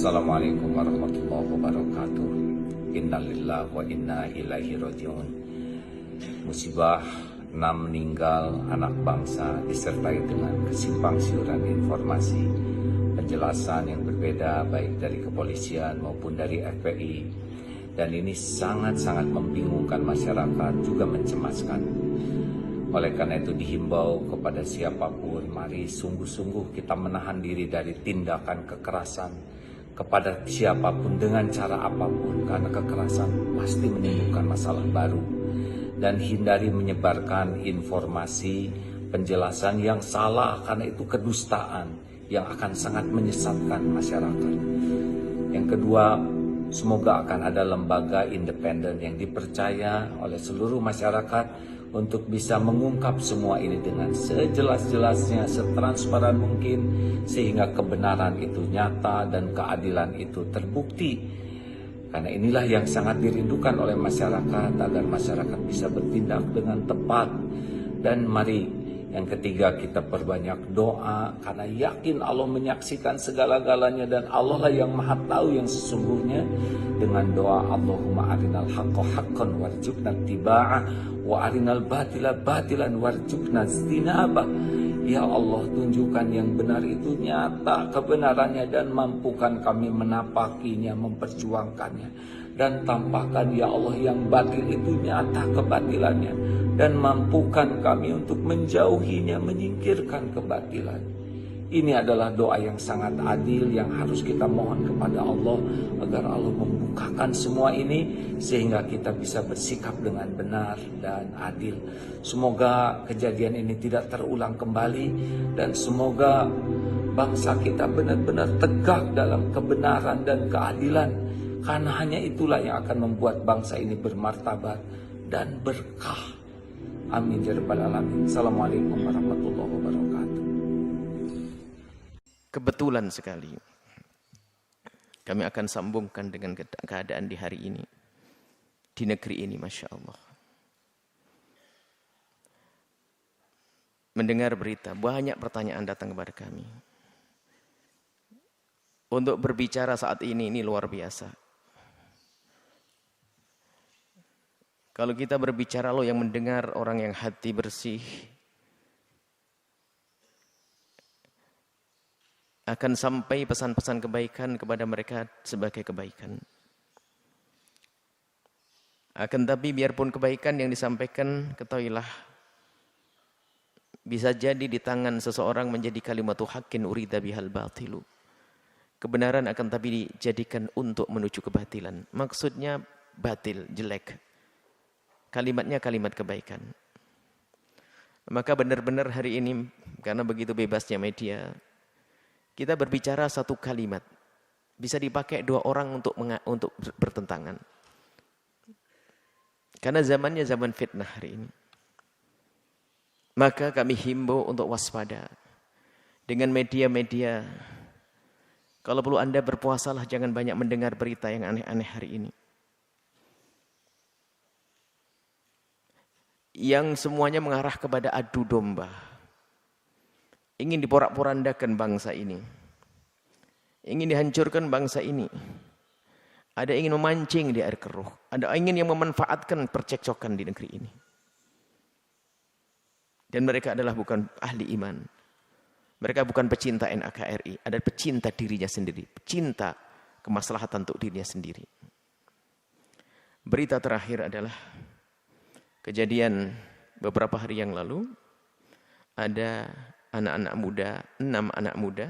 Assalamualaikum warahmatullahi wabarakatuh. Innalillahi wa inna ilaihi rajiun. Musibah 6 meninggal anak bangsa disertai dengan kesimpang siuran informasi, penjelasan yang berbeda baik dari kepolisian maupun dari FPI. Dan ini sangat-sangat membingungkan masyarakat, juga mencemaskan. Oleh karena itu dihimbau kepada siapapun, mari sungguh-sungguh kita menahan diri dari tindakan kekerasan kepada siapapun dengan cara apapun, karena kekerasan pasti menimbulkan masalah baru. Dan hindari menyebarkan informasi, penjelasan yang salah, karena itu kedustaan yang akan sangat menyesatkan masyarakat. Yang kedua, semoga akan ada lembaga independen yang dipercaya oleh seluruh masyarakat untuk bisa mengungkap semua ini dengan sejelas-jelasnya, setransparan mungkin, sehingga kebenaran itu nyata dan keadilan itu terbukti. Karena inilah yang sangat dirindukan oleh masyarakat, agar masyarakat bisa bertindak dengan tepat. Dan mari yang ketiga, kita perbanyak doa, karena yakin Allah menyaksikan segala-galanya dan Allah lah yang maha tahu yang sesungguhnya. Dengan doa, Allahumma arinal haqqa haqqan warzuqna ittiba'ah wa arinal batila batilan warzuqna ijtinabah. Ya Allah, tunjukkan yang benar itu nyata kebenarannya dan mampukan kami menapakinya, memperjuangkannya. Dan tampakkan ya Allah yang batil itu nyata kebatilannya, dan mampukan kami untuk menjauhinya, menyingkirkan kebatilan. Ini adalah doa yang sangat adil yang harus kita mohon kepada Allah, agar Allah membukakan semua ini sehingga kita bisa bersikap dengan benar dan adil. Semoga kejadian ini tidak terulang kembali, dan semoga bangsa kita benar-benar tegak dalam kebenaran dan keadilan, karena hanya itulah yang akan membuat bangsa ini bermartabat dan berkah. Amin ya rabbal alamin. Assalamualaikum warahmatullahi wabarakatuh. Kebetulan sekali kami akan sambungkan dengan keadaan di hari ini, di negeri ini, Masya Allah. Mendengar berita, banyak pertanyaan datang kepada kami. Untuk berbicara saat ini luar biasa. Kalau kita berbicara, lo yang mendengar orang yang hati bersih, akan sampai pesan-pesan kebaikan kepada mereka sebagai kebaikan. Akan tapi biarpun kebaikan yang disampaikan, ketahuilah, bisa jadi di tangan seseorang menjadi kalimatu haqqin urida bihal batilu. Kebenaran akan tapi dijadikan untuk menuju kebatilan. Maksudnya batil, jelek. Kalimatnya kalimat kebaikan. Maka benar-benar hari ini, karena begitu bebasnya media, kita berbicara satu kalimat, bisa dipakai 2 orang untuk bertentangan. Karena zamannya zaman fitnah hari ini. Maka kami himbau untuk waspada dengan media-media. Kalau perlu Anda berpuasalah, jangan banyak mendengar berita yang aneh-aneh hari ini. Yang semuanya mengarah kepada adu domba. Ingin diporak-porandakan bangsa ini. Ingin dihancurkan bangsa ini. Ada ingin memancing di air keruh. Ada ingin yang memanfaatkan percekcokan di negeri ini. Dan mereka adalah bukan ahli iman. Mereka bukan pecinta NKRI. Ada pecinta dirinya sendiri. Pecinta kemaslahatan untuk dirinya sendiri. Berita terakhir adalah kejadian beberapa hari yang lalu. Ada anak-anak muda, 6 anak muda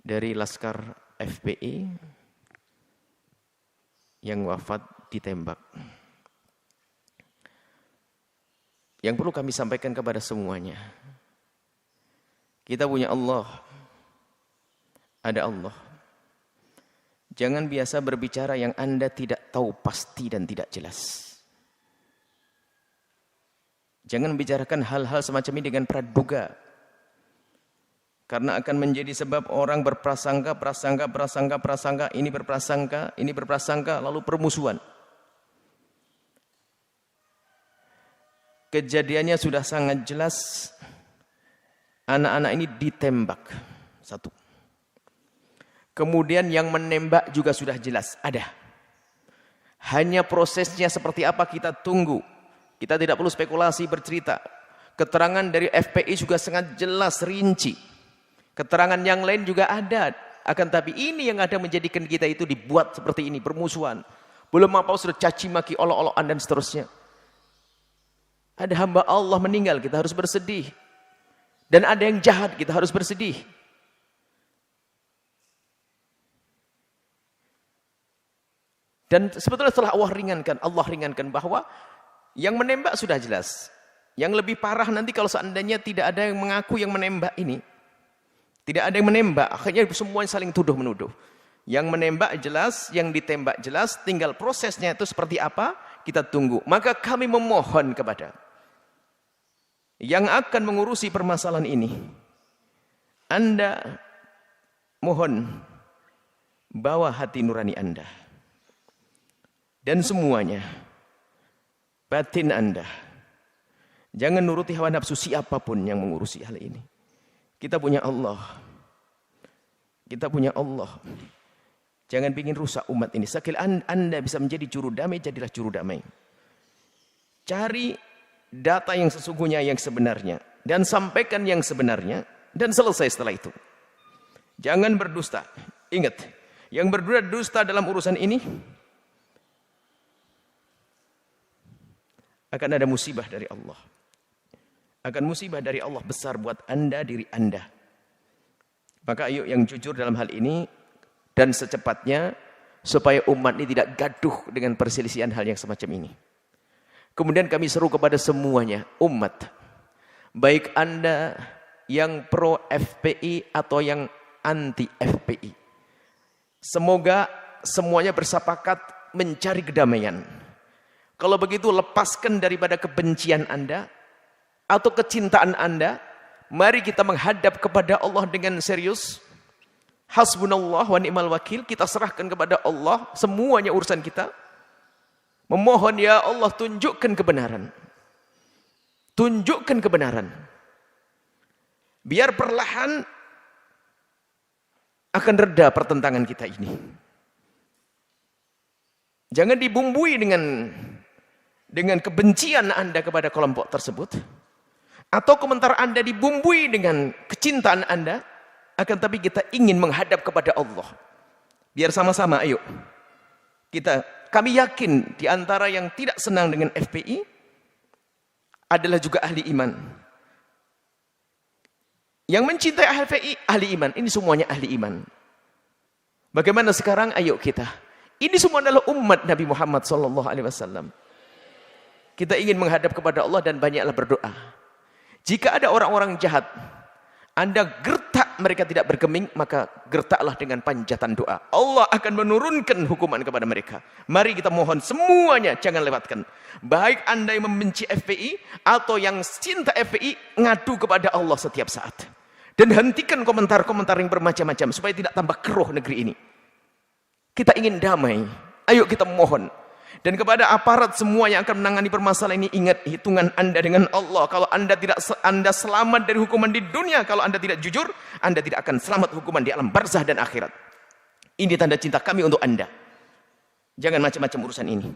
dari Laskar FPI yang wafat ditembak. Yang perlu kami sampaikan kepada semuanya, kita punya Allah, ada Allah. Jangan biasa berbicara yang Anda tidak tahu pasti dan tidak jelas. Jangan bicarakan hal-hal semacam ini dengan praduga. Karena akan menjadi sebab orang berprasangka, ini berprasangka, lalu permusuhan. Kejadiannya sudah sangat jelas. Anak-anak ini ditembak. 1. Kemudian yang menembak juga sudah jelas, ada. Hanya prosesnya seperti apa kita tunggu. Kita tidak perlu spekulasi bercerita. Keterangan dari FPI juga sangat jelas, rinci. Keterangan yang lain juga ada. Akan tapi ini yang ada menjadikan kita itu dibuat seperti ini, bermusuhan. Belum apa sudah caci maki, olok-olokan dan seterusnya. Ada hamba Allah meninggal, kita harus bersedih. Dan ada yang jahat, kita harus bersedih. Dan sebetulnya setelah Allah ringankan bahwa yang menembak sudah jelas. Yang lebih parah nanti kalau seandainya tidak ada yang mengaku yang menembak ini. Tidak ada yang menembak, akhirnya semuanya saling tuduh menuduh. Yang menembak jelas, yang ditembak jelas, tinggal prosesnya itu seperti apa, kita tunggu. Maka kami memohon kepada yang akan mengurusi permasalahan ini. Anda mohon bawa hati nurani Anda. Dan semuanya, batin Anda. Jangan nuruti hawa nafsu siapapun yang mengurusi hal ini. Kita punya Allah. Kita punya Allah. Jangan bikin rusak umat ini. Sekali Anda bisa menjadi juru damai, jadilah juru damai. Cari data yang sesungguhnya, yang sebenarnya. Dan sampaikan yang sebenarnya. Dan selesai setelah itu. Jangan berdusta. Ingat, yang berdusta dalam urusan ini akan ada musibah dari Allah. Akan musibah dari Allah besar buat Anda, diri Anda. Maka ayo yang jujur dalam hal ini dan secepatnya supaya umat ini tidak gaduh dengan perselisihan hal yang semacam ini. Kemudian kami seru kepada semuanya, umat. Baik Anda yang pro FPI atau yang anti FPI. Semoga semuanya bersepakat mencari kedamaian. Kalau begitu lepaskan daripada kebencian Anda atau kecintaan Anda, mari kita menghadap kepada Allah dengan serius. Hasbunallah wa ni'mal wakil, kita serahkan kepada Allah semuanya urusan kita. Memohon ya Allah tunjukkan kebenaran. Tunjukkan kebenaran. Biar perlahan akan reda pertentangan kita ini. Jangan dibumbui dengan kebencian Anda kepada kelompok tersebut. Atau komentar Anda dibumbui dengan kecintaan Anda, akan tapi kita ingin menghadap kepada Allah. Biar sama-sama, ayo. Kami yakin di antara yang tidak senang dengan FPI adalah juga ahli iman. Yang mencintai FPI, ahli iman. Ini semuanya ahli iman. Bagaimana sekarang? Ayo kita. Ini semua adalah umat Nabi Muhammad SAW. Kita ingin menghadap kepada Allah dan banyaklah berdoa. Jika ada orang-orang jahat, Anda gertak mereka tidak bergeming, maka gertaklah dengan panjatan doa. Allah akan menurunkan hukuman kepada mereka. Mari kita mohon semuanya, jangan lewatkan. Baik Anda yang membenci FPI atau yang cinta FPI, ngadu kepada Allah setiap saat. Dan hentikan komentar-komentar yang bermacam-macam, supaya tidak tambah keruh negeri ini. Kita ingin damai. Ayo kita mohon. Dan kepada aparat semua yang akan menangani permasalahan ini, ingat hitungan Anda dengan Allah. Kalau Anda selamat dari hukuman di dunia, kalau Anda tidak jujur, Anda tidak akan selamat hukuman di alam barzah dan akhirat. Ini tanda cinta kami untuk Anda. Jangan macam-macam urusan ini.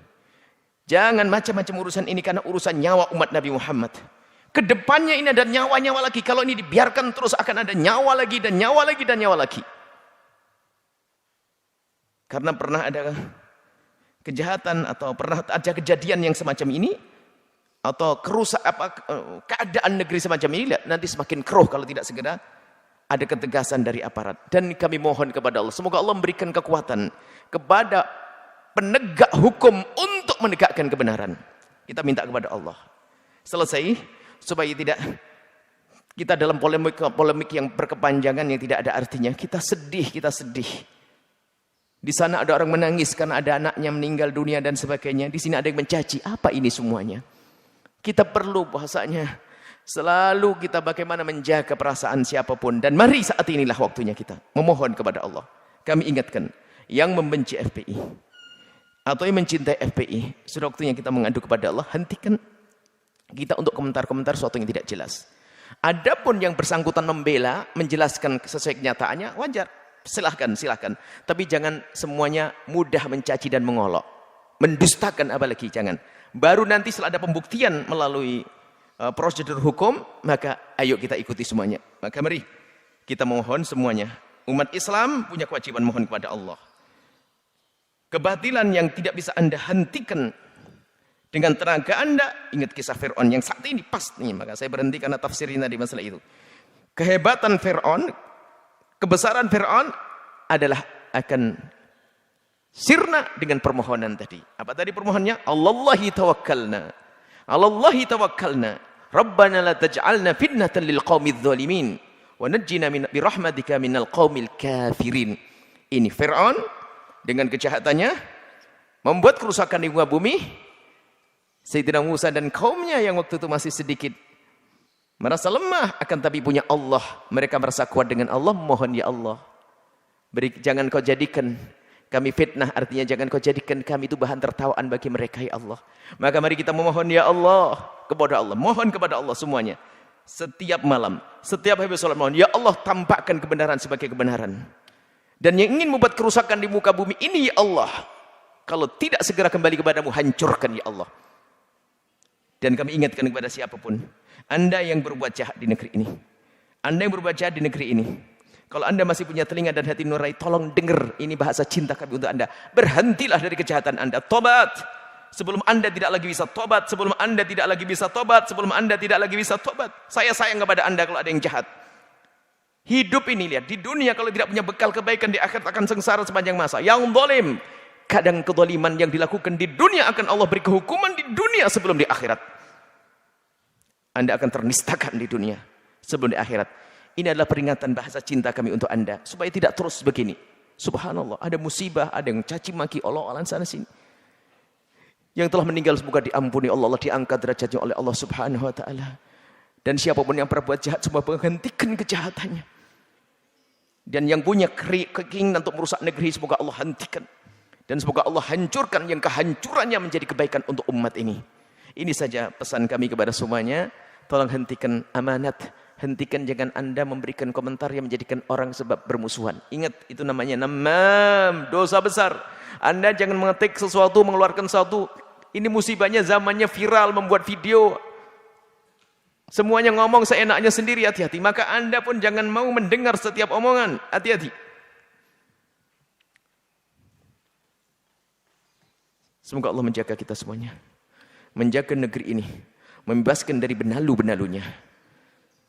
Jangan macam-macam urusan ini karena urusan nyawa umat Nabi Muhammad. Kedepannya ini ada nyawa-nyawa lagi. Kalau ini dibiarkan terus akan ada nyawa lagi dan nyawa lagi dan nyawa lagi. Karena pernah ada kejahatan atau pernah ada kejadian yang semacam ini atau keadaan negeri semacam ini, nanti semakin keruh kalau tidak segera ada ketegasan dari aparat. Dan kami mohon kepada Allah, semoga Allah memberikan kekuatan kepada penegak hukum untuk menegakkan kebenaran. Kita minta kepada Allah. Selesai, supaya tidak kita dalam polemik yang berkepanjangan yang tidak ada artinya. Kita sedih. Di sana ada orang menangis karena ada anaknya meninggal dunia dan sebagainya. Di sini ada yang mencaci. Apa ini semuanya? Kita perlu bahasanya selalu kita bagaimana menjaga perasaan siapapun. Dan mari saat inilah waktunya kita memohon kepada Allah. Kami ingatkan, yang membenci FPI atau yang mencintai FPI, sudah waktunya kita mengadu kepada Allah. Hentikan kita untuk komentar-komentar sesuatu yang tidak jelas. Adapun yang bersangkutan membela, menjelaskan sesuai kenyataannya, wajar. Silahkan. Tapi jangan semuanya mudah mencaci dan mengolok. Mendustakan apalagi, jangan. Baru nanti setelah ada pembuktian melalui prosedur hukum, maka ayo kita ikuti semuanya. Maka mari kita mohon semuanya. Umat Islam punya kewajiban mohon kepada Allah. Kebatilan yang tidak bisa Anda hentikan dengan tenaga Anda, ingat kisah Fir'aun yang saat ini pas nih, maka saya berhenti karena tafsirin tadi masalah itu. Kehebatan Fir'aun, kebesaran Fir'aun adalah akan sirna dengan permohonan tadi. Apa tadi permohonannya? Allahi tawakkalna. Allahi tawakkalna. Rabbana la taj'alna fitnatan lil qaumidz zalimin wa najjina bi rahmatika minal qaumil kafirin. Ini Fir'aun dengan kejahatannya membuat kerusakan di muka bumi. Sayyidina Musa dan kaumnya yang waktu itu masih sedikit merasa lemah, akan tapi punya Allah. Mereka merasa kuat dengan Allah, mohon ya Allah. Jangan kau jadikan kami fitnah, artinya jangan kau jadikan kami itu bahan tertawaan bagi mereka ya Allah. Maka mari kita memohon ya Allah kepada Allah, mohon kepada Allah semuanya. Setiap malam, setiap habis salat mohon, ya Allah tampakkan kebenaran sebagai kebenaran. Dan yang ingin membuat kerusakan di muka bumi ini ya Allah, kalau tidak segera kembali kepadamu, hancurkan ya Allah. Dan kami ingatkan kepada siapapun, Anda yang berbuat jahat di negeri ini, Anda yang berbuat jahat di negeri ini, kalau Anda masih punya telinga dan hati nurani, tolong dengar ini bahasa cinta kami untuk Anda. Berhentilah dari kejahatan Anda. Tobat. Sebelum Anda tidak lagi bisa tobat. Sebelum Anda tidak lagi bisa tobat. Sebelum Anda tidak lagi bisa tobat. Saya sayang kepada Anda kalau ada yang jahat. Hidup ini, lihat. Di dunia kalau tidak punya bekal kebaikan, di akhirat akan sengsara sepanjang masa. Yang zalim. Kadang kezaliman yang dilakukan di dunia akan Allah beri kehukuman di dunia sebelum di akhirat. Anda akan ternistakan di dunia sebelum di akhirat. Ini adalah peringatan bahasa cinta kami untuk Anda. Supaya tidak terus begini. Subhanallah. Ada musibah, ada yang caci maki, Allah sana sini. Yang telah meninggal semoga diampuni Allah. Allah diangkat derajatnya oleh Allah subhanahu wa ta'ala. Dan siapapun yang berbuat jahat, semua menghentikan kejahatannya. Dan yang punya keinginan untuk merusak negeri, semoga Allah hentikan. Dan semoga Allah hancurkan yang kehancurannya menjadi kebaikan untuk umat ini. Ini saja pesan kami kepada semuanya. Tolong hentikan amanat. Hentikan, jangan Anda memberikan komentar yang menjadikan orang sebab bermusuhan. Ingat, itu namanya namam, dosa besar. Anda jangan mengetik sesuatu, mengeluarkan sesuatu. Ini musibahnya zamannya viral, membuat video. Semuanya ngomong seenaknya sendiri, hati-hati. Maka Anda pun jangan mau mendengar setiap omongan. Hati-hati. Semoga Allah menjaga kita semuanya. Menjaga negeri ini. Membebaskan dari benalu-benalunya.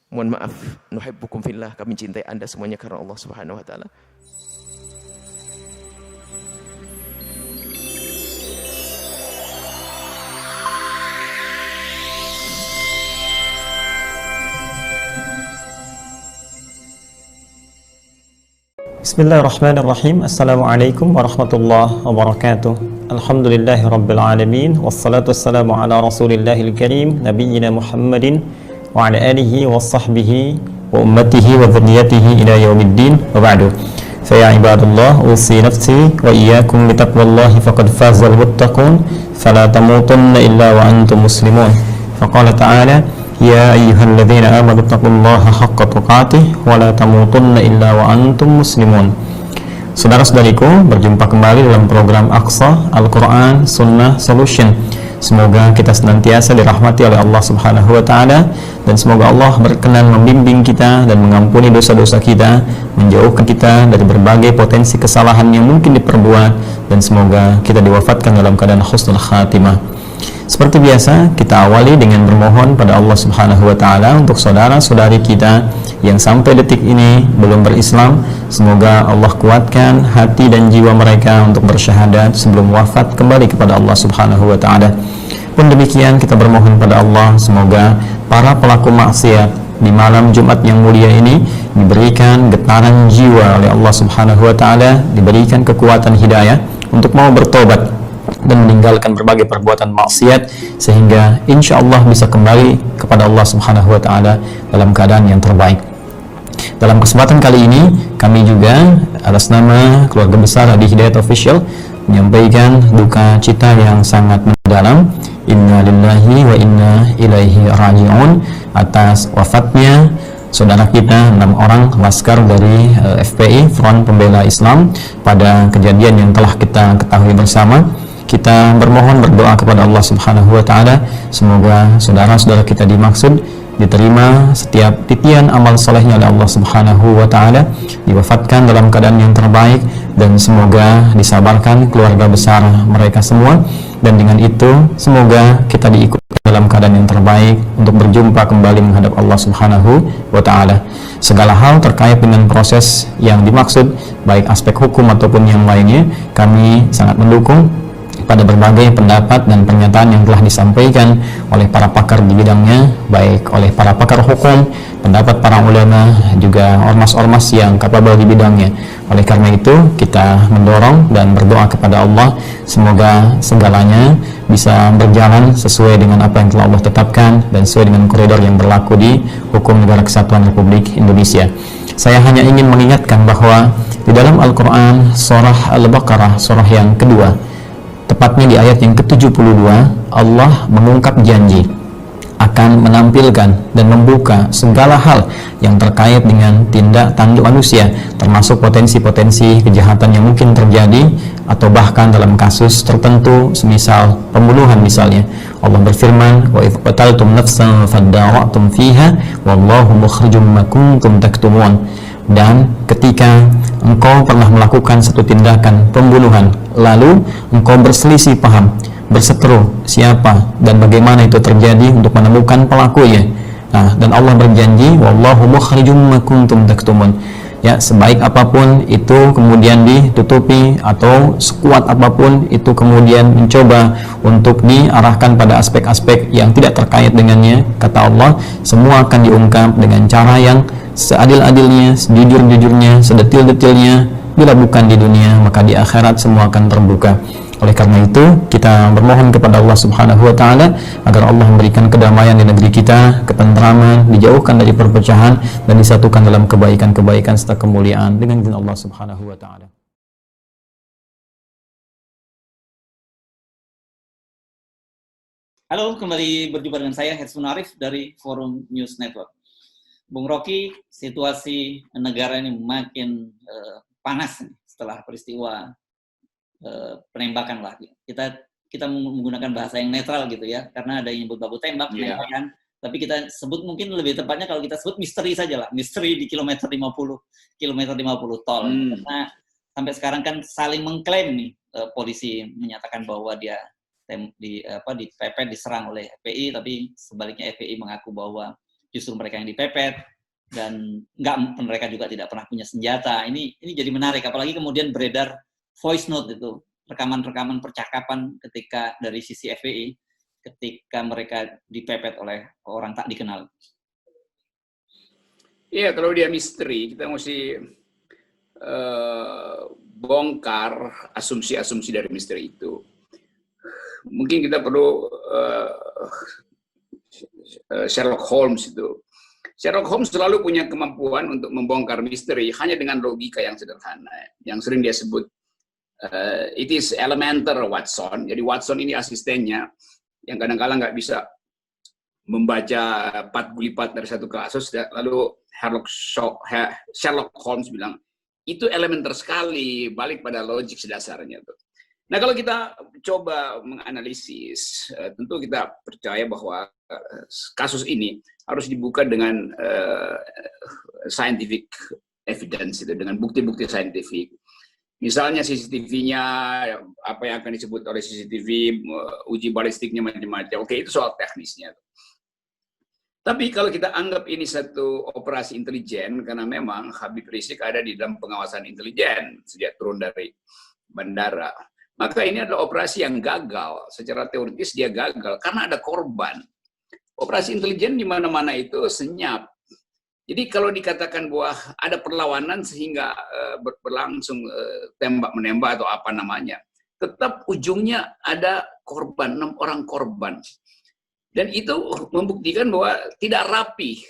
Mohon maaf, nuhibbukum fillah, kami cintai Anda semuanya karena Allah Subhanahu wa taala. Bismillahirrahmanirrahim. Assalamualaikum warahmatullahi wabarakatuh. Alhamdulillahi rabbil alamin. Wassalatu wassalamu ala rasulillahil karim, nabiyyina Muhammadin wa ala alihi wa sahbihi wa ummatihi wa dhurriyyatihi ila yaumiddin wa ba'du. Fa ya ibadallah, usi nafsi wa iyyakum bi taqwallahi faqad fazal muttaqun fala tamutunna illa wa antum muslimun. Faqala ta'ala ya ayyuhalladzina amanu taqullaha haqqa tuqatih wa la tamutunna illa wa antum muslimun. Saudara-saudariku, berjumpa kembali dalam program Aqsa Al-Quran Sunnah Solution. Semoga kita senantiasa dirahmati oleh Allah Subhanahu wa taala, dan semoga Allah berkenan membimbing kita dan mengampuni dosa-dosa kita, menjauhkan kita dari berbagai potensi kesalahan yang mungkin diperbuat, dan semoga kita diwafatkan dalam keadaan husnul khatimah. Seperti biasa, kita awali dengan bermohon pada Allah Subhanahu wa taala untuk saudara-saudari kita yang sampai detik ini belum berislam. Semoga Allah kuatkan hati dan jiwa mereka untuk bersyahadat sebelum wafat kembali kepada Allah Subhanahu wa taala. Pun demikian kita bermohon pada Allah, semoga para pelaku maksiat di malam Jumat yang mulia ini diberikan getaran jiwa oleh Allah Subhanahu wa taala, diberikan kekuatan hidayah untuk mau bertobat dan meninggalkan berbagai perbuatan maksiat, sehingga insya Allah bisa kembali kepada Allah Subhanahu wa taala dalam keadaan yang terbaik. Dalam kesempatan kali ini, kami juga atas nama keluarga besar Adi Hidayat Official menyampaikan duka cita yang sangat mendalam. Inna lillahi wa inna ilaihi raji'un atas wafatnya saudara kita 6 orang laskar dari FPI, Front Pembela Islam, pada kejadian yang telah kita ketahui bersama. Kita bermohon berdoa kepada Allah Subhanahu wa taala, semoga saudara-saudara kita dimaksud diterima setiap titian amal solehnya oleh Allah Subhanahu wa taala, diwafatkan dalam keadaan yang terbaik, dan semoga disabarkan keluarga besar mereka semua, dan dengan itu semoga kita diikutkan dalam keadaan yang terbaik untuk berjumpa kembali menghadap Allah Subhanahu wa taala. Segala hal terkait dengan proses yang dimaksud, baik aspek hukum ataupun yang lainnya, kami sangat mendukung pada berbagai pendapat dan pernyataan yang telah disampaikan oleh para pakar di bidangnya, baik oleh para pakar hukum, pendapat para ulama, juga ormas-ormas yang kapabel di bidangnya. Oleh karena itu, kita mendorong dan berdoa kepada Allah, semoga segalanya bisa berjalan sesuai dengan apa yang telah Allah tetapkan dan sesuai dengan koridor yang berlaku di Hukum Negara Kesatuan Republik Indonesia. Saya hanya ingin mengingatkan bahwa di dalam Al-Quran, surah Al-Baqarah, surah yang kedua, tepatnya di ayat yang ke-72, Allah mengungkap janji akan menampilkan dan membuka segala hal yang terkait dengan tindak tanduk manusia, termasuk potensi-potensi kejahatan yang mungkin terjadi, atau bahkan dalam kasus tertentu, semisal pembunuhan misalnya. Allah berfirman, wa idh qataltum nafsan fadara'tum fiha wallahu mukhrijum ma kuntum taktumun. Dan ketika engkau pernah melakukan satu tindakan pembunuhan, lalu engkau berselisih paham, berseteru siapa dan bagaimana itu terjadi untuk menemukan pelakunya. Nah, dan Allah berjanji, wallahu mukhrijum ma kuntum taktumun. Ya, sebaik apapun itu kemudian ditutupi, atau sekuat apapun itu kemudian mencoba untuk diarahkan pada aspek-aspek yang tidak terkait dengannya, kata Allah, semua akan diungkap dengan cara yang seadil-adilnya, sejujur-jujurnya, sedetil-detilnya. Bila bukan di dunia, maka di akhirat semua akan terbuka. Oleh karena itu, kita bermohon kepada Allah Subhanahu wa taala agar Allah memberikan kedamaian di negeri kita, ketentraman, dijauhkan dari perpecahan, dan disatukan dalam kebaikan-kebaikan serta kemuliaan dengan izin Allah Subhanahu wa taala. Halo, kembali berjumpa dengan saya Hersun Arif dari Forum News Network. Bung Rocky, situasi negara ini makin panas setelah peristiwa penembakan lah. Kita menggunakan bahasa yang netral gitu ya, karena ada yang nyebut baku tembak, penembakan. Tapi kita sebut mungkin lebih tepatnya kalau kita sebut misteri saja lah, misteri di kilometer 50 tol. Karena sampai sekarang kan saling mengklaim nih, polisi menyatakan bahwa dia dipepet, diserang oleh FPI, tapi sebaliknya FPI mengaku bahwa justru mereka yang dipepet, dan mereka juga tidak pernah punya senjata. Ini jadi menarik, apalagi kemudian beredar voice note itu, rekaman-rekaman percakapan ketika dari sisi FPI ketika mereka dipepet oleh orang tak dikenal. Iya, kalau dia misteri, kita mesti bongkar asumsi-asumsi dari misteri itu. Mungkin kita perlu Sherlock Holmes itu. Sherlock Holmes selalu punya kemampuan untuk membongkar misteri hanya dengan logika yang sederhana, yang sering dia sebut it is elemental Watson. Jadi Watson ini asistennya yang kadang-kala nggak bisa membaca 4 gulipat dari satu kasus, lalu Sherlock Holmes bilang itu elementer sekali, balik pada logik sedasarnya tuh. Nah, kalau kita coba menganalisis, tentu kita percaya bahwa kasus ini harus dibuka dengan scientific evidence, itu, dengan bukti-bukti saintifik. Misalnya CCTV-nya, apa yang akan disebut oleh CCTV, uji balistiknya macam-macam. Oke, itu soal teknisnya. Tapi kalau kita anggap ini satu operasi intelijen, karena memang Habib Rizik ada di dalam pengawasan intelijen sejak turun dari bandara, maka ini adalah operasi yang gagal. Secara teoritis dia gagal karena ada korban. Operasi intelijen di mana-mana itu senyap. Jadi kalau dikatakan bahwa ada perlawanan sehingga berlangsung tembak-menembak atau apa namanya, tetap ujungnya ada korban, 6 orang korban. Dan itu membuktikan bahwa tidak rapi.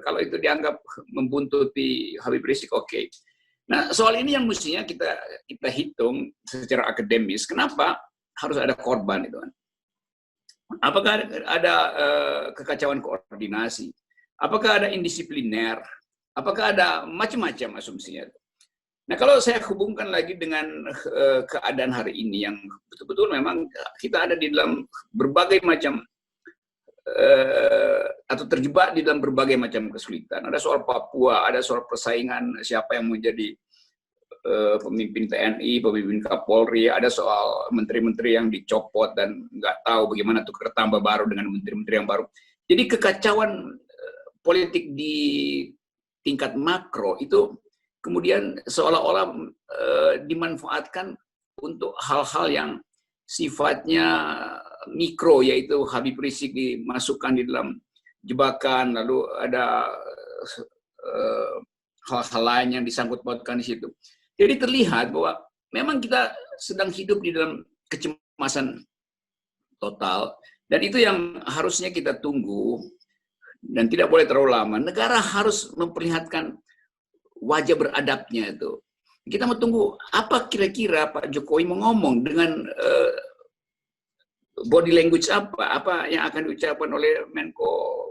Kalau itu dianggap membuntuti Habib Rizik, oke. Nah, soal ini yang mestinya kita hitung secara akademis. Kenapa harus ada korban itu kan? Apakah ada kekacauan koordinasi? Apakah ada indisipliner? Apakah ada macam-macam asumsinya? Nah, kalau saya hubungkan lagi dengan keadaan hari ini yang betul-betul memang kita ada di dalam berbagai macam atau terjebak di dalam berbagai macam kesulitan. Ada soal Papua, ada soal persaingan siapa yang menjadi pemimpin TNI, pemimpin Kapolri, ada soal menteri-menteri yang dicopot dan nggak tahu bagaimana tukar tambah baru dengan menteri-menteri yang baru. Jadi kekacauan politik di tingkat makro itu kemudian seolah-olah dimanfaatkan untuk hal-hal yang sifatnya mikro, yaitu Habib Rizik dimasukkan di dalam jebakan, lalu ada hal-hal lain yang disangkut pautkan di situ. Jadi terlihat bahwa memang kita sedang hidup di dalam kecemasan total, dan itu yang harusnya kita tunggu dan tidak boleh terlalu lama. Negara harus memperlihatkan wajah beradabnya itu. Kita mau tunggu apa kira-kira Pak Jokowi mau ngomong dengan body language apa yang akan diucapkan oleh Menko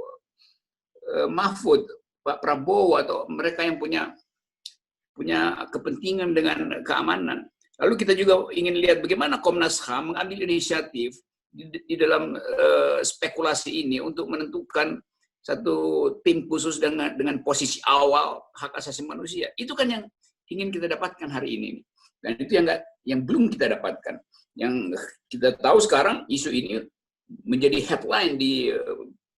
Mahfud, Pak Prabowo, atau mereka yang punya kepentingan dengan keamanan. Lalu kita juga ingin lihat bagaimana Komnas HAM mengambil inisiatif di dalam spekulasi ini untuk menentukan satu tim khusus dengan posisi awal hak asasi manusia. Itu kan yang ingin kita dapatkan hari ini. Dan itu yang belum kita dapatkan. Yang kita tahu sekarang isu ini menjadi headline di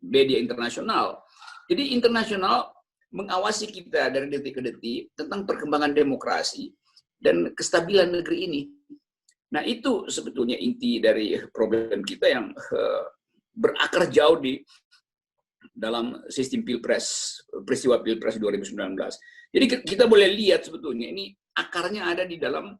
media internasional. Jadi internasional mengawasi kita dari detik ke detik tentang perkembangan demokrasi dan kestabilan negeri ini. Nah, itu sebetulnya inti dari problem kita yang berakar jauh di dalam sistem peristiwa Pilpres 2019. Jadi kita boleh lihat sebetulnya ini akarnya ada di dalam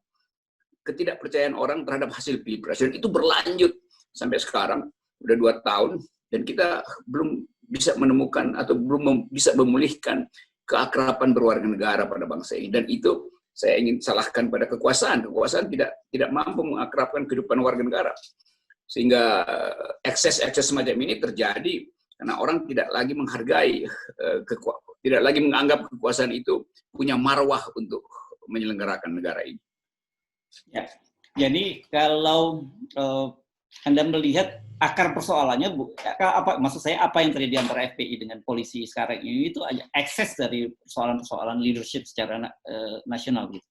ketidakpercayaan orang terhadap hasil Pilpres, dan itu berlanjut sampai sekarang udah 2 tahun, dan kita belum bisa menemukan atau belum bisa memulihkan keakraban berwarga negara pada bangsa ini. Dan itu saya ingin salahkan pada kekuasaan tidak mampu mengakrabkan kehidupan warga negara, sehingga ekses semacam ini terjadi karena orang tidak lagi menghargai, tidak lagi menganggap kekuasaan itu punya marwah untuk menyelenggarakan negara ini. Ya, jadi kalau Anda melihat akar persoalannya, maksud saya apa yang terjadi antara FPI dengan polisi sekarang ini itu ekses dari persoalan-persoalan leadership secara nasional gitu.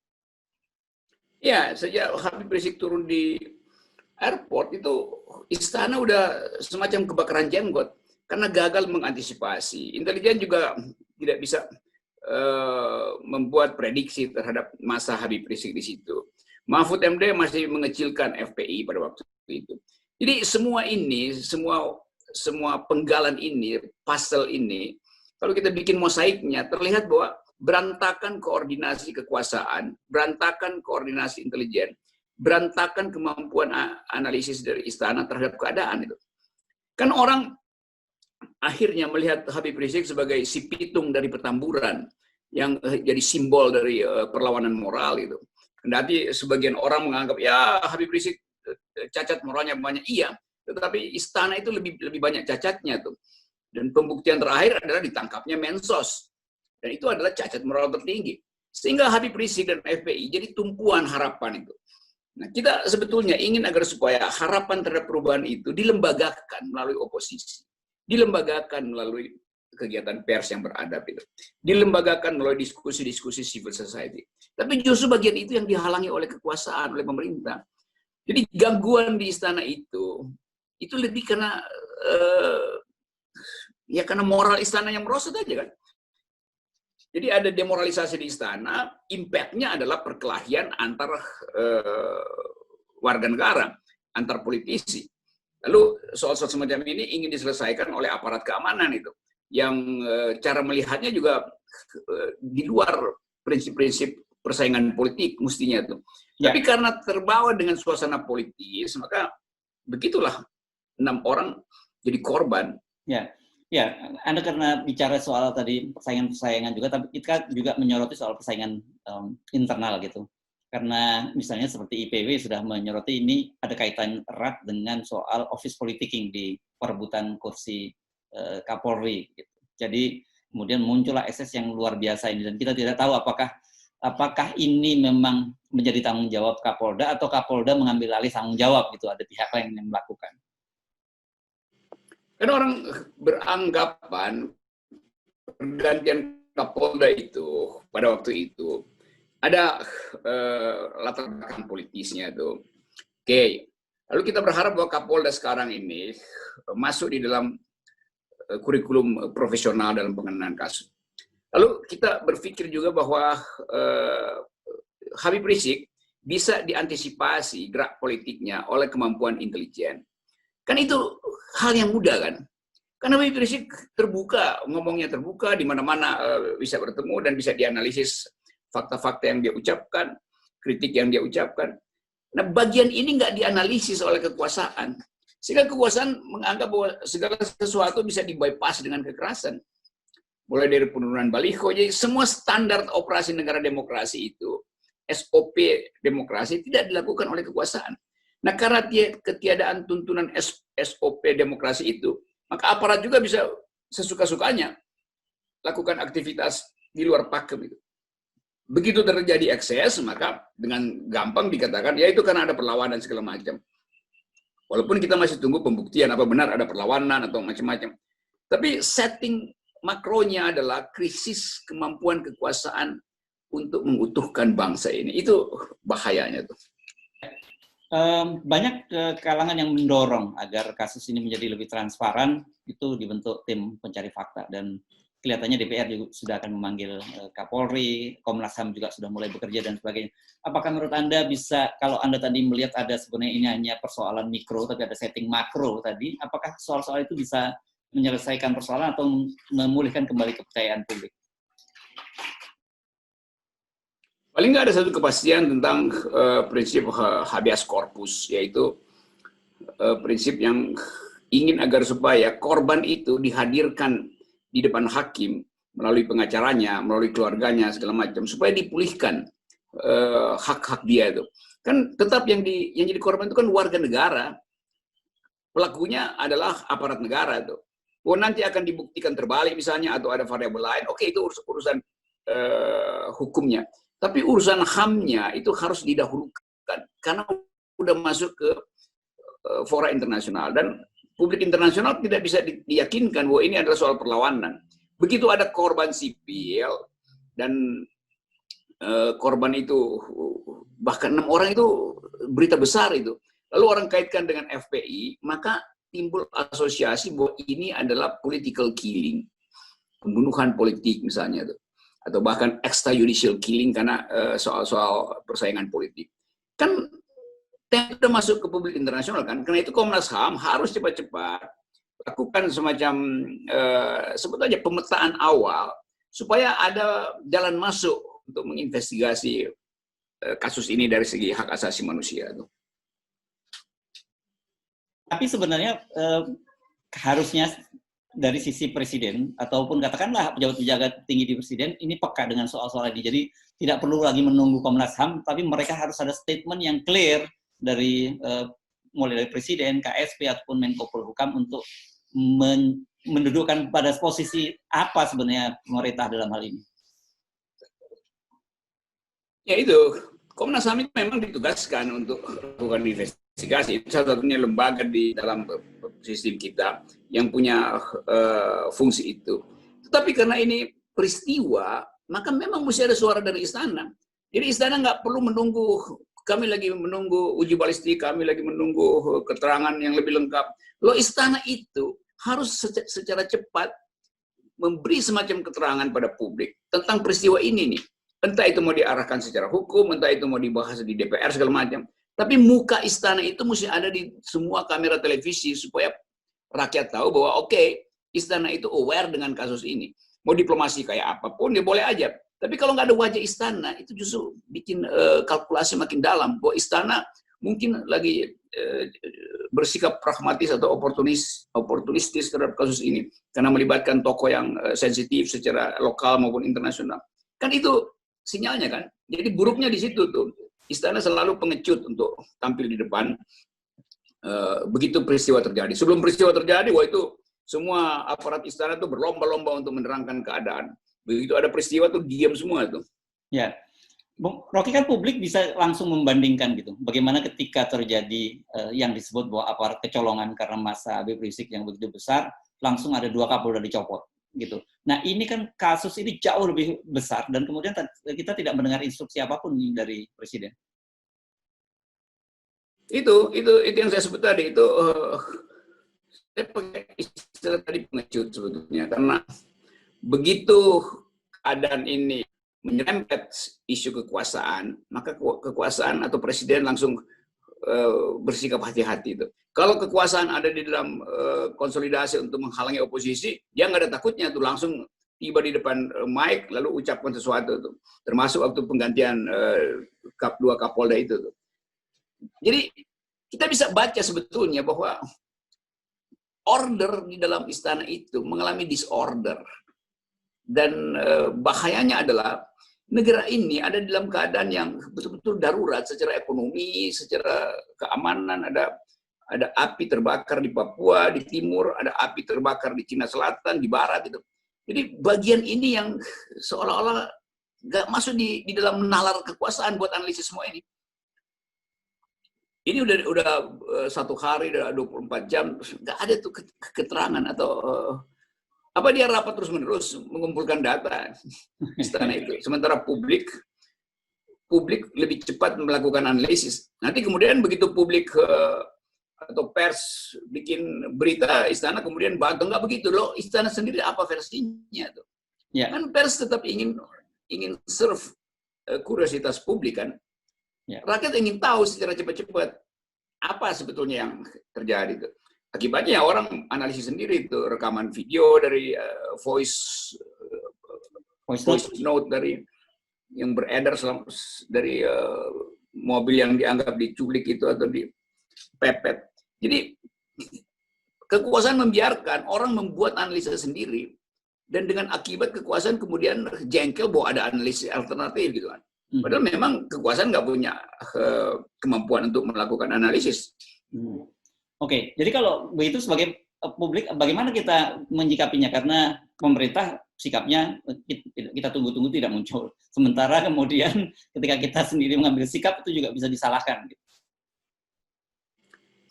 Ya, sejak Habib Rizik turun di airport itu istana udah semacam kebakaran jenggot karena gagal mengantisipasi. Intelijen juga tidak bisa membuat prediksi terhadap masa Habib Rizik di situ. Mahfud MD masih mengecilkan FPI pada waktu itu. Jadi semua ini, semua penggalan ini, puzzle ini, kalau kita bikin mosaiknya, terlihat bahwa berantakan koordinasi kekuasaan, berantakan koordinasi intelijen, berantakan kemampuan analisis dari istana terhadap keadaan itu. Kan orang akhirnya melihat Habib Rizik sebagai si pitung dari Petamburan, yang jadi simbol dari perlawanan moral itu. Kendati sebagian orang menganggap ya Habib Rizik cacat moralnya banyak, iya, tetapi istana itu lebih banyak cacatnya tuh. Dan pembuktian terakhir adalah ditangkapnya Mensos, dan itu adalah cacat moral tertinggi. Sehingga Habib Rizik dan FPI jadi tumpuan harapan itu. Nah, kita sebetulnya ingin agar supaya harapan terhadap perubahan itu dilembagakan melalui oposisi, dilembagakan melalui kegiatan pers yang beradab itu, dilembagakan melalui diskusi-diskusi civil society. Tapi justru bagian itu yang dihalangi oleh kekuasaan, oleh pemerintah. Jadi gangguan di istana itu lebih karena karena moral istana yang merosot aja kan. Jadi ada demoralisasi di istana, impact-nya adalah perkelahian antar warga negara, antar politisi. Lalu soal-soal semacam ini ingin diselesaikan oleh aparat keamanan itu, yang cara melihatnya juga di luar prinsip-prinsip persaingan politik mestinya tuh. Ya. Tapi karena terbawa dengan suasana politis, maka begitulah 6 orang jadi korban. Ya, Anda karena bicara soal tadi persaingan-persaingan juga, tapi kita juga menyoroti soal persaingan internal gitu. Karena misalnya seperti IPW sudah menyoroti ini ada kaitan erat dengan soal office politicking di perebutan kursi Kapolri gitu. Jadi Kemudian muncullah ekses yang luar biasa ini, dan kita tidak tahu apakah ini memang menjadi tanggung jawab Kapolda atau Kapolda mengambil alih tanggung jawab gitu, ada pihak lain yang melakukan. Karena orang beranggapan pergantian Kapolda itu pada waktu itu ada latar belakang politisnya tuh. Oke, lalu kita berharap bahwa Kapolda sekarang ini masuk di dalam kurikulum profesional dalam penanganan kasus. Lalu kita berpikir juga bahwa Habib Rizik bisa diantisipasi gerak politiknya oleh kemampuan intelijen. Kan itu hal yang mudah kan? Karena Habib Rizik terbuka, ngomongnya terbuka, di mana-mana bisa bertemu dan bisa dianalisis fakta-fakta yang dia ucapkan, kritik yang dia ucapkan. Nah, bagian ini nggak dianalisis oleh kekuasaan. Sehingga kekuasaan menganggap bahwa segala sesuatu bisa dibypass dengan kekerasan. Mulai dari penurunan baliho, jadi semua standar operasi negara demokrasi itu, SOP demokrasi, tidak dilakukan oleh kekuasaan. Nah, karena ketiadaan tuntunan SOP demokrasi itu, maka aparat juga bisa sesuka-sukanya lakukan aktivitas di luar pakem itu. Begitu terjadi ekses, maka dengan gampang dikatakan, ya itu karena ada perlawanan segala macam. Walaupun kita masih tunggu pembuktian apa benar ada perlawanan atau macam-macam. Tapi setting makronya adalah krisis kemampuan kekuasaan untuk mengutuhkan bangsa ini. Itu bahayanya tuh. Banyak kalangan yang mendorong agar kasus ini menjadi lebih transparan, itu dibentuk tim pencari fakta, dan kelihatannya DPR juga sudah akan memanggil Kapolri, Komnas HAM juga sudah mulai bekerja dan sebagainya. Apakah menurut Anda bisa, kalau Anda tadi melihat ada sebenarnya ini hanya persoalan mikro, tapi ada setting makro tadi, apakah soal-soal itu bisa menyelesaikan persoalan atau memulihkan kembali kepercayaan publik? Paling nggak ada satu kepastian tentang prinsip habeas corpus, yaitu prinsip yang ingin agar supaya korban itu dihadirkan di depan hakim melalui pengacaranya, melalui keluarganya segala macam, supaya dipulihkan hak-hak dia itu. Kan tetap yang jadi korban itu kan warga negara, pelakunya adalah aparat negara itu. Oh, nanti akan dibuktikan terbalik misalnya atau ada variabel lain, oke, itu urusan hukumnya. Tapi urusan HAM-nya itu harus didahulukan karena udah masuk ke fora internasional, dan publik internasional tidak bisa diyakinkan bahwa ini adalah soal perlawanan. Begitu ada korban sipil dan korban itu bahkan 6 orang itu berita besar itu, lalu orang kaitkan dengan FPI, maka timbul asosiasi bahwa ini adalah political killing, pembunuhan politik misalnya tuh, atau bahkan extrajudicial killing karena soal-soal persaingan politik. Kan yang sudah masuk ke publik internasional kan, karena itu Komnas HAM harus cepat-cepat lakukan semacam sebut aja pemetaan awal supaya ada jalan masuk untuk menginvestigasi kasus ini dari segi hak asasi manusia. Tapi sebenarnya harusnya dari sisi presiden ataupun katakanlah pejabat-pejabat tinggi di presiden ini peka dengan soal-soal ini. Jadi tidak perlu lagi menunggu Komnas HAM, tapi mereka harus ada statement yang clear dari mulai dari presiden, KSP ataupun Menko Polhukam untuk mendudukkan pada posisi apa sebenarnya pemerintah dalam hal ini. Ya itu, Komnas HAM itu memang ditugaskan untuk melakukan investigasi. Itu satu-satunya lembaga di dalam sistem kita yang punya fungsi itu. Tetapi karena ini peristiwa, maka memang mesti ada suara dari istana. Jadi istana nggak perlu menunggu, kami lagi menunggu uji balistik, kami lagi menunggu keterangan yang lebih lengkap. Loh, istana itu harus secara cepat memberi semacam keterangan pada publik tentang peristiwa ini nih. Entah itu mau diarahkan secara hukum, entah itu mau dibahas di DPR segala macam. Tapi muka istana itu mesti ada di semua kamera televisi supaya rakyat tahu bahwa oke, istana itu aware dengan kasus ini. Mau diplomasi kayak apapun dia boleh aja. Tapi kalau nggak ada wajah istana, itu justru bikin kalkulasi makin dalam. Bahwa istana mungkin lagi bersikap pragmatis atau oportunistis terhadap kasus ini. Karena melibatkan tokoh yang sensitif secara lokal maupun internasional. Kan itu sinyalnya kan. Jadi buruknya di situ tuh. Istana selalu pengecut untuk tampil di depan begitu peristiwa terjadi. Sebelum peristiwa terjadi, wah itu semua aparat istana tuh berlomba-lomba untuk menerangkan keadaan. Begitu ada peristiwa tuh diam semua tuh. Ya, Bung Rocky, kan publik bisa langsung membandingkan gitu. Bagaimana ketika terjadi yang disebut bahwa aparat kecolongan karena masa Habib Rizik yang begitu besar, langsung ada 2 Kapolda dicopot gitu. Nah ini kan kasus ini jauh lebih besar dan kemudian kita tidak mendengar instruksi apapun dari Presiden. Itu yang saya sebut tadi itu saya pakai istilah tadi pengecut sebetulnya, karena begitu keadaan ini menyerempet isu kekuasaan, maka kekuasaan atau presiden langsung bersikap hati-hati itu. Kalau kekuasaan ada di dalam konsolidasi untuk menghalangi oposisi, dia nggak ada takutnya tuh, langsung tiba di depan mic lalu ucapkan sesuatu tuh. Termasuk waktu penggantian 2 Kapolda itu tuh. Jadi kita bisa baca sebetulnya bahwa order di dalam istana itu mengalami disorder. Dan bahayanya adalah negara ini ada dalam keadaan yang betul-betul darurat secara ekonomi, secara keamanan. Ada api terbakar di Papua, di timur, ada api terbakar di Cina Selatan, di barat gitu. Jadi bagian ini yang seolah-olah nggak masuk di dalam nalar kekuasaan buat analisis semua ini. Ini udah 1 hari, udah 24 jam, nggak ada tuh keterangan atau apa dia rapat terus-menerus mengumpulkan data istana itu. Sementara publik lebih cepat melakukan analisis. Nanti kemudian begitu publik atau pers bikin berita istana, kemudian bangga, nggak begitu loh. Istana sendiri apa versinya tuh? Ya. Kan pers tetap ingin serve kuriositas publik kan. Ya. Rakyat ingin tahu secara cepat-cepat apa sebetulnya yang terjadi itu. Akibatnya orang analisis sendiri itu, rekaman video dari voice note dari yang beredar dari mobil yang dianggap diculik itu atau dipepet. Jadi kekuasaan membiarkan orang membuat analisis sendiri, dan dengan akibat kekuasaan kemudian jengkel bahwa ada analisis alternatif gitu kan. Padahal memang kekuasaan nggak punya kemampuan untuk melakukan analisis. Oke, jadi kalau begitu sebagai publik, bagaimana kita menyikapinya? Karena pemerintah sikapnya kita tunggu-tunggu tidak muncul. Sementara kemudian ketika kita sendiri mengambil sikap itu juga bisa disalahkan.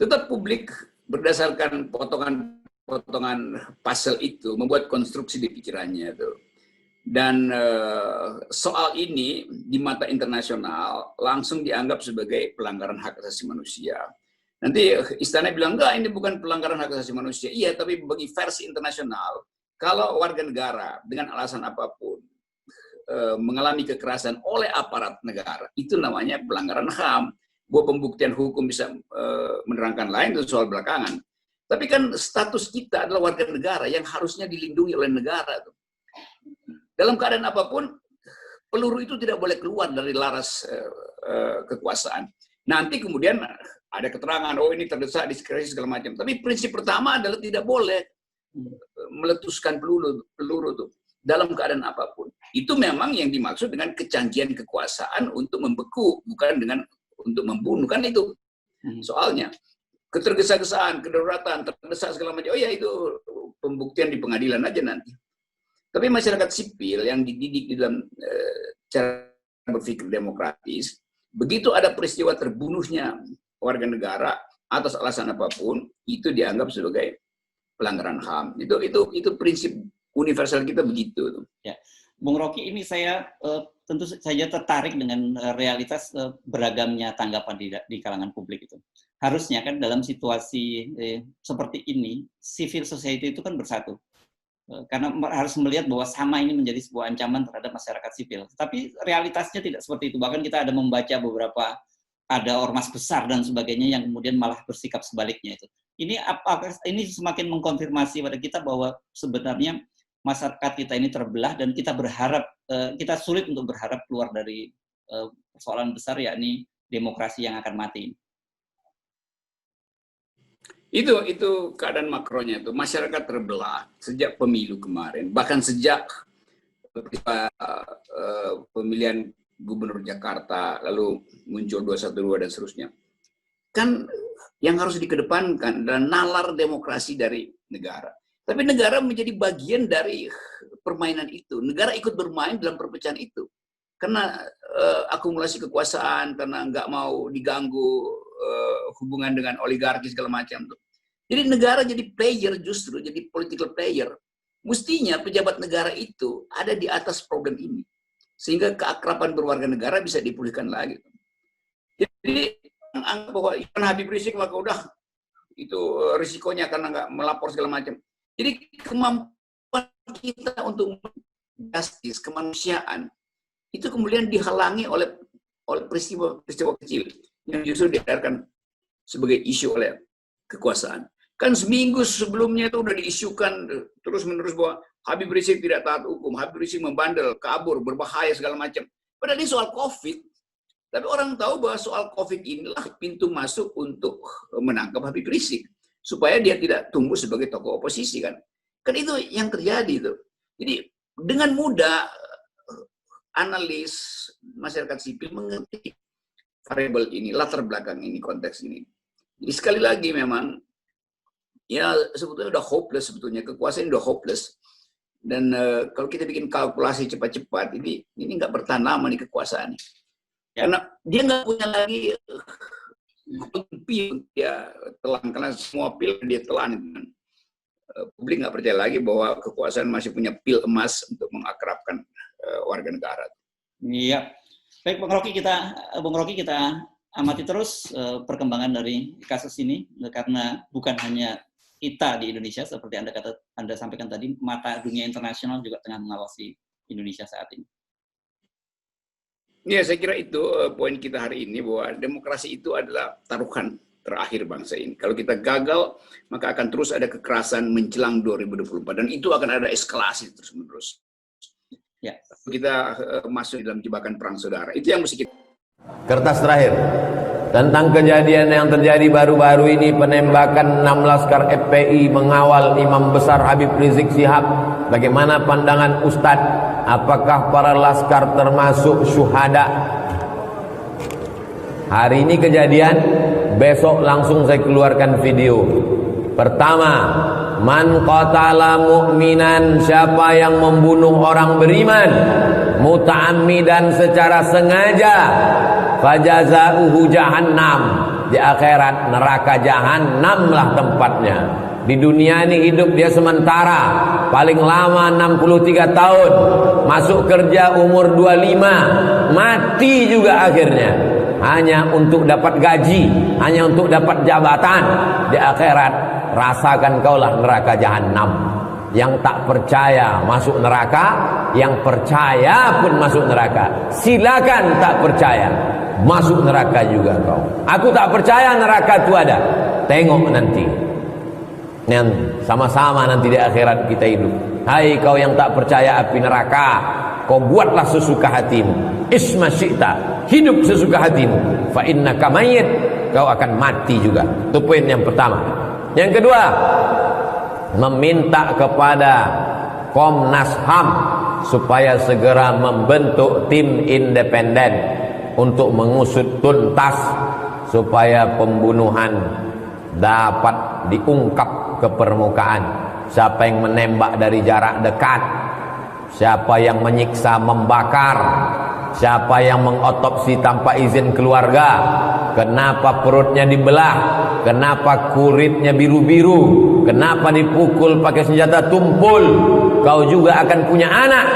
Tetap publik berdasarkan potongan puzzle itu membuat konstruksi di pikirannya itu. Dan soal ini di mata internasional langsung dianggap sebagai pelanggaran hak asasi manusia. Nanti istana bilang, enggak, ini bukan pelanggaran hak asasi manusia. Iya, tapi bagi versi internasional, kalau warga negara dengan alasan apapun mengalami kekerasan oleh aparat negara, itu namanya pelanggaran HAM. Bahwa pembuktian hukum bisa menerangkan lain, itu soal belakangan. Tapi kan status kita adalah warga negara yang harusnya dilindungi oleh negara. Dalam keadaan apapun, peluru itu tidak boleh keluar dari laras kekuasaan. Nanti kemudian ada keterangan, oh ini terdesak, diskresi segala macam. Tapi prinsip pertama adalah tidak boleh meletuskan peluru itu dalam keadaan apapun. Itu memang yang dimaksud dengan kecanggihan kekuasaan untuk membeku, bukan dengan untuk membunuh. Kan itu soalnya. Ketergesa-gesaan, kedaruratan, terdesak segala macam. Oh ya, itu pembuktian di pengadilan aja nanti. Tapi masyarakat sipil yang dididik di dalam cara berpikir demokratis, begitu ada peristiwa terbunuhnya warga negara atas alasan apapun, itu dianggap sebagai pelanggaran HAM. Itu prinsip universal kita begitu. Ya, Bung Rocky, ini saya tentu saja tertarik dengan realitas beragamnya tanggapan di kalangan publik itu. Harusnya kan dalam situasi seperti ini, civil society itu kan bersatu. Karena harus melihat bahwa sama ini menjadi sebuah ancaman terhadap masyarakat sipil. Tapi realitasnya tidak seperti itu. Bahkan kita ada membaca beberapa, ada ormas besar dan sebagainya yang kemudian malah bersikap sebaliknya itu. Ini semakin mengkonfirmasi pada kita bahwa sebenarnya masyarakat kita ini terbelah dan kita berharap, kita sulit untuk berharap keluar dari persoalan besar, yakni demokrasi yang akan mati. Itu keadaan makronya itu. Masyarakat terbelah sejak pemilu kemarin, bahkan sejak pemilihan gubernur Jakarta, lalu muncul 212 dan seterusnya. Kan yang harus dikedepankan adalah nalar demokrasi dari negara. Tapi negara menjadi bagian dari permainan itu. Negara ikut bermain dalam perpecahan itu. Karena akumulasi kekuasaan, karena nggak mau diganggu hubungan dengan oligarki segala macam. Jadi negara jadi player justru, jadi political player. Mestinya pejabat negara itu ada di atas problem ini. Sehingga keakraban berwarga negara bisa dipulihkan lagi. Jadi anggap bahwa Habib Rizik maka udah itu risikonya karena nggak melapor segala macam. Jadi kemampuan kita untuk justice, kemanusiaan itu kemudian dihalangi oleh peristiwa kecil yang justru diadakan sebagai isu oleh kekuasaan. Kan seminggu sebelumnya itu udah diisukan terus-menerus bahwa Habib Rizik tidak taat hukum, Habib Rizik membandel, kabur, berbahaya segala macam. Padahal ini soal COVID. Tapi orang tahu bahwa soal COVID inilah pintu masuk untuk menangkap Habib Rizik. Supaya dia tidak tumbuh sebagai tokoh oposisi kan. Kan itu yang terjadi itu. Jadi dengan mudah analis masyarakat sipil mengerti variabel ini, latar belakang ini, konteks ini. Jadi sekali lagi memang ya sebetulnya udah hopeless sebetulnya, kekuasaan udah hopeless. Dan kalau kita bikin kalkulasi cepat-cepat, ini nggak bertahan lama nih kekuasaan. Karena dia nggak punya lagi pil dia telan, karena semua pil dia telan. Publik nggak percaya lagi bahwa kekuasaan masih punya pil emas untuk mengakrabkan warga negara. Iya, baik Bung Rocky kita amati terus perkembangan dari kasus ini, karena bukan hanya kita di Indonesia seperti Anda sampaikan tadi, mata dunia internasional juga tengah mengawasi Indonesia saat ini. Ya, saya kira itu poin kita hari ini, bahwa demokrasi itu adalah taruhan terakhir bangsa ini. Kalau kita gagal, maka akan terus ada kekerasan menjelang 2024. Dan itu akan ada eskalasi terus-menerus. Ya. Kita masuk dalam jebakan perang saudara. Itu yang mesti kita... Kertas terakhir tentang kejadian yang terjadi baru-baru ini, penembakan 6 laskar FPI mengawal Imam Besar Habib Rizik Syihab. Bagaimana pandangan Ustadz? Apakah para laskar termasuk syuhada? Hari ini kejadian, besok langsung saya keluarkan video. Pertama, man qatala mu'minan, siapa yang membunuh orang beriman muta'ammidan secara sengaja, fajazauhu jahannam, di akhirat neraka jahannam lah tempatnya. Di dunia ini hidup dia sementara, paling lama 63 tahun, masuk kerja umur 25, mati juga akhirnya, hanya untuk dapat gaji, hanya untuk dapat jabatan. Di akhirat rasakan kaulah neraka jahannam. Yang tak percaya masuk neraka, yang percaya pun masuk neraka. Silakan tak percaya, masuk neraka juga kau. Aku tak percaya neraka itu ada. Tengok nanti, sama-sama nanti di akhirat kita hidup. Hai kau yang tak percaya api neraka, kau buatlah sesuka hatimu. Isma syi'ta, hidup sesuka hatimu. Fa innaka mayyit, kau akan mati juga. Itu poin yang pertama. Yang kedua, meminta kepada Komnas HAM supaya segera membentuk tim independen untuk mengusut tuntas supaya pembunuhan dapat diungkap ke permukaan. Siapa yang menembak dari jarak dekat, siapa yang menyiksa, membakar, siapa yang mengotopsi tanpa izin keluarga, kenapa perutnya dibelah, kenapa kulitnya biru-biru, kenapa dipukul pakai senjata tumpul. Kau juga akan punya anak,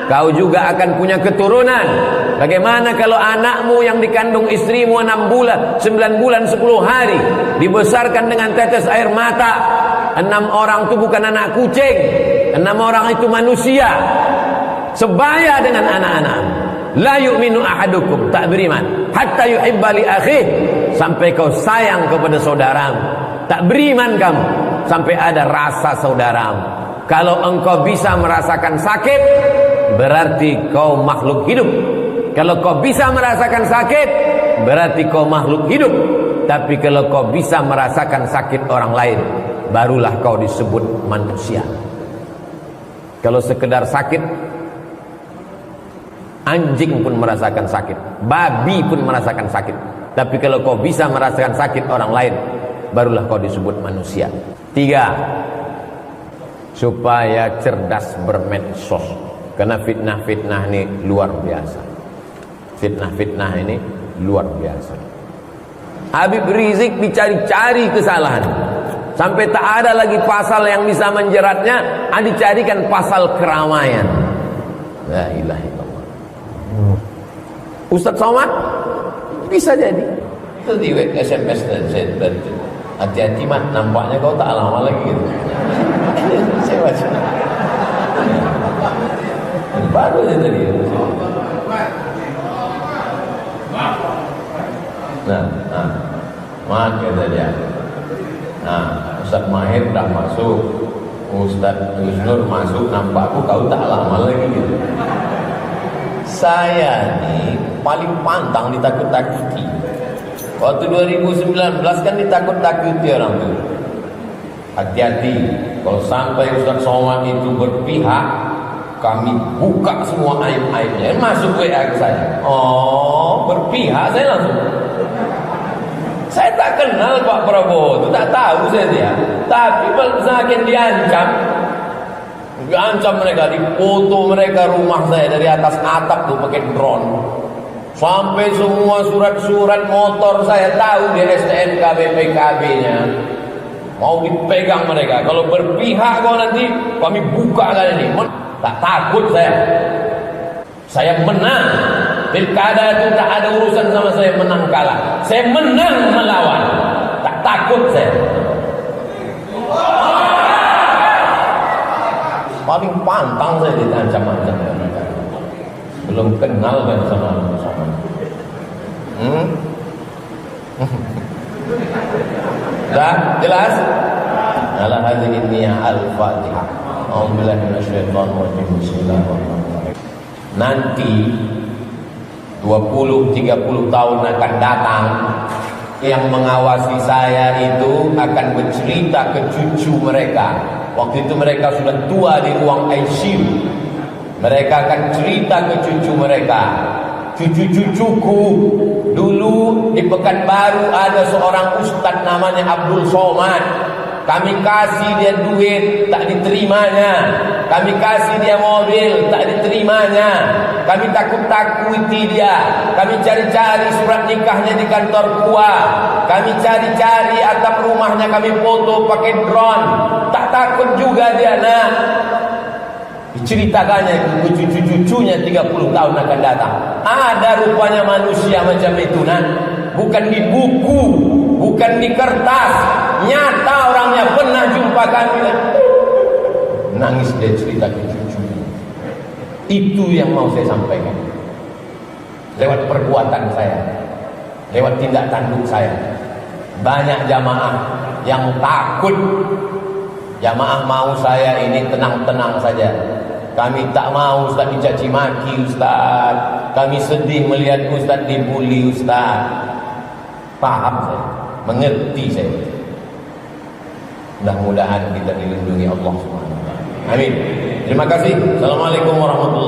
kau juga akan punya keturunan. Bagaimana kalau anakmu yang dikandung istrimu 6 bulan, 9 bulan, 10 hari dibesarkan dengan tetes air mata? 6 orang itu bukan anak kucing, 6 orang itu manusia. Sebaya dengan anak-anak. La yu'minu ahadukum, tak beriman hatta yuhibba li akhih, sampai kau sayang kepada saudaramu. Tak beriman kamu sampai ada rasa saudaramu. Kalau engkau bisa merasakan sakit, berarti kau makhluk hidup. Kalau kau bisa merasakan sakit, berarti kau makhluk hidup. Tapi kalau kau bisa merasakan sakit orang lain, barulah kau disebut manusia. Kalau sekedar sakit, anjing pun merasakan sakit, babi pun merasakan sakit. Tapi kalau kau bisa merasakan sakit orang lain, barulah kau disebut manusia. 3, supaya cerdas bermedsos, karena fitnah-fitnah ini luar biasa. Fitnah-fitnah ini luar biasa. Habib Rizik dicari-cari kesalahan sampai tak ada lagi pasal yang bisa menjeratnya, dicarikan pasal keramaian. La ilaha illallah. Ustaz Somad bisa jadi. Itu di SMS dan saya hati-hati mat, nampaknya kau tak lama lagi gitu. Saya baca baru aja tadi. Mat kata dia. Ustaz Mahir dah masuk, Ustaz Yusnur masuk, nampakku kau tak lama lagi gitu. Saya nih paling pantang ditakut-takuti. Waktu 2019 kan ditakut-takuti orang tuh. Hati-hati, kalau sampai Ustaz Somad itu berpihak, kami buka semua aib-aibnya. Masuk WA ke saya. Oh, berpihak, saya langsung. Saya tak kenal Pak Prabowo, itu tak tahu saya dia. Tapi semakin diancam mereka, dipoto mereka rumah saya dari atas atap tuh pakai drone. Sampai semua surat-surat motor saya tahu di STNK BPKB-nya. Mau dipegang mereka. Kalau berpihak kau nanti kami buka kali ini. Tak takut saya. Saya menang. Pilkada itu tak ada urusan sama saya menang kalah. Saya menang melawan. Tak takut saya. Paling pantang saya ditancam-ancam. Belum kenal kan sama. Dah jelas? Ala hadhihi niyyah al-Fatihah. A'udzubillahi minasyaitonir rajim. Bismillahirrahmanirrahim. Nanti 20-30 tahun akan datang, yang mengawasi saya itu akan bercerita ke cucu mereka. Waktu itu mereka sudah tua di ruang ICU. Mereka akan cerita ke cucu mereka. Cucu-cucuku dulu di Pekanbaru ada seorang ustaz namanya Abdul Somad. Kami kasih dia duit, tak diterimanya. Kami kasih dia mobil, tak diterimanya. Kami takut-takuti dia. Kami cari-cari surat nikahnya di kantor KUA. Kami cari-cari atap rumahnya, kami foto pakai drone. Tak takut juga dia, nah. Diceritakannya ke cucu-cucunya 30 tahun akan datang. Ada rupanya manusia macam itu, nah. Bukan di buku, bukan di kertas. Nyata orangnya, pernah jumpa kami. Nangis dia cerita ke cucu. Itu yang mau saya sampaikan. Lewat perbuatan saya, lewat tindak tanduk saya. Banyak jamaah yang takut. Jamaah mau saya ini tenang-tenang saja. Kami tak mau Ustaz dicaci maki Ustaz. Kami sedih melihat Ustaz dibuli Ustaz. Paham saya, mengerti saya. Mudah-mudahan kita dilindungi Allah Subhanahu wa taala. Amin. Terima kasih. Assalamualaikum warahmatullahi wabarakatuh.